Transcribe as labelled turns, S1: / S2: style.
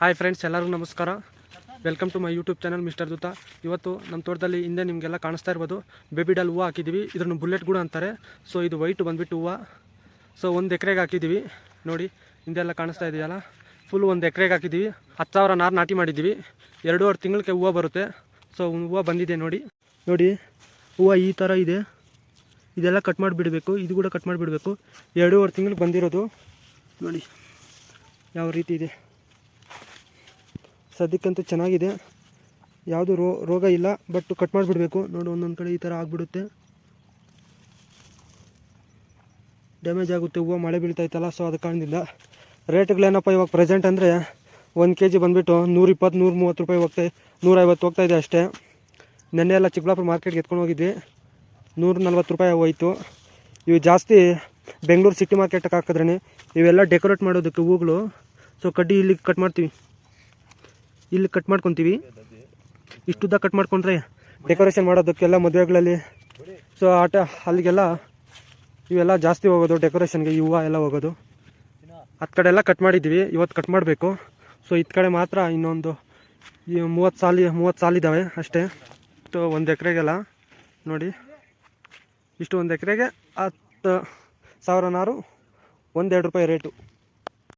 S1: Hi friends, ಎಲ್ಲರಿಗೂ ನಮಸ್ಕಾರ. Welcome to my YouTube channel mister Dootha. ಇವತ್ತು ನಮ್ಮ ತೋಟದಲ್ಲಿ ಹಿಂದೆ ನಿಮಗೆಲ್ಲ ಕಾಣಿಸ್ತಾ ಇರ್ಬೋದು, ಬೇಬಿ ಡಾಲ್ ಹೂವು ಹಾಕಿದ್ದೀವಿ. ಇದನ್ನು ಬುಲೆಟ್ ಕೂಡ ಅಂತಾರೆ. ಸೊ ಇದು ವೈಟ್ ಬಂದುಬಿಟ್ಟು ಹೂವು. ಸೊ 1 ಎಕರೆಗೆ ಹಾಕಿದ್ದೀವಿ. ನೋಡಿ ಹಿಂದೆಲ್ಲ ಕಾಣಿಸ್ತಾ ಇದೆಯಲ್ಲ, ಫುಲ್ 1 ಎಕರೆಗೆ ಹಾಕಿದ್ದೀವಿ. 10,000 ನಾರು ನಾಟಿ ಮಾಡಿದ್ದೀವಿ. 2.5 ತಿಂಗಳಿಗೆ ಹೂವು ಬರುತ್ತೆ. ಸೊ ಹೂವು ಬಂದಿದೆ ನೋಡಿ. ಹೂವು ಈ ಥರ ಇದೆ. ಇದೆಲ್ಲ ಕಟ್ ಮಾಡಿಬಿಡಬೇಕು. ಇದು ಕೂಡ ಕಟ್ ಮಾಡಿಬಿಡಬೇಕು. 2.5 ತಿಂಗಳಿಗೆ ಬಂದಿರೋದು ನೋಡಿ ಯಾವ ರೀತಿ ಇದೆ. ಸದ್ಯಕ್ಕಂತೂ ಚೆನ್ನಾಗಿದೆ, ಯಾವುದು ರೋಗ ಇಲ್ಲ. ಬಟ್ ಕಟ್ ಮಾಡಿಬಿಡಬೇಕು. ನೋಡಿ ಒಂದೊಂದು ಕಡೆ ಈ ಥರ ಆಗಿಬಿಡುತ್ತೆ, ಡ್ಯಾಮೇಜ್ ಆಗುತ್ತೆ ಹೂವು, ಮಳೆ ಬೀಳ್ತಾಯಿತ್ತಲ್ಲ. ಸೊ ಅದು ಕಾರಣದಿಂದ ರೇಟ್ಗಳೇನಪ್ಪ ಇವಾಗ ಪ್ರೆಸೆಂಟ್ ಅಂದರೆ 1 kg ಬಂದುಬಿಟ್ಟು 120, 130 ರೂಪಾಯಿ 150 ಹೋಗ್ತಾಯಿದೆ ಅಷ್ಟೇ. ನೆನ್ನೆ ಎಲ್ಲ ಚಿಕ್ಕಬಳ್ಳಾಪುರ ಮಾರ್ಕೆಟ್ಗೆ ಎತ್ಕೊಂಡು ಹೋಗಿದ್ವಿ, 140 ರೂಪಾಯಿ ಹೋಯ್ತು. ಇವು ಜಾಸ್ತಿ ಬೆಂಗಳೂರು ಸಿಟಿ ಮಾರ್ಕೆಟಿಗೆ ಹಾಕಿದ್ರೇ. ಇವೆಲ್ಲ ಡೆಕೋರೇಟ್ ಮಾಡೋದಕ್ಕೆ ಹೂಗಳು. ಸೊ ಕಡ್ಡಿ ಇಲ್ಲಿ ಕಟ್ ಮಾಡ್ತೀವಿ, ಇಲ್ಲಿ ಕಟ್ ಮಾಡ್ಕೊತೀವಿ. ಇಷ್ಟುದ್ದ ಕಟ್ ಮಾಡ್ಕೊಂಡ್ರೆ ಡೆಕೋರೇಷನ್ ಮಾಡೋದಕ್ಕೆಲ್ಲ ಮದುವೆಗಳಲ್ಲಿ, ಸೊ ಅಲ್ಲಿಗೆಲ್ಲ ಇವೆಲ್ಲ ಜಾಸ್ತಿ ಹೋಗೋದು ಡೆಕೋರೇಷನ್ಗೆ. ಈ ಹೂವು ಎಲ್ಲ ಹೋಗೋದು. 10 ಕಡೆ ಎಲ್ಲ ಕಟ್ ಮಾಡಿದ್ದೀವಿ, ಇವತ್ತು ಕಟ್ ಮಾಡಬೇಕು. ಸೊ ಇತ್ತು ಕಡೆ ಮಾತ್ರ ಇನ್ನೊಂದು 30 ಸಾಲಿದ್ದಾವೆ ಅಷ್ಟೇ. 1 ಎಕರೆಗೆಲ್ಲ ನೋಡಿ ಇಷ್ಟು. 1 ಎಕರೆಗೆ 10,000 ನಾರು, 1-2 ರೂಪಾಯಿ ರೇಟು.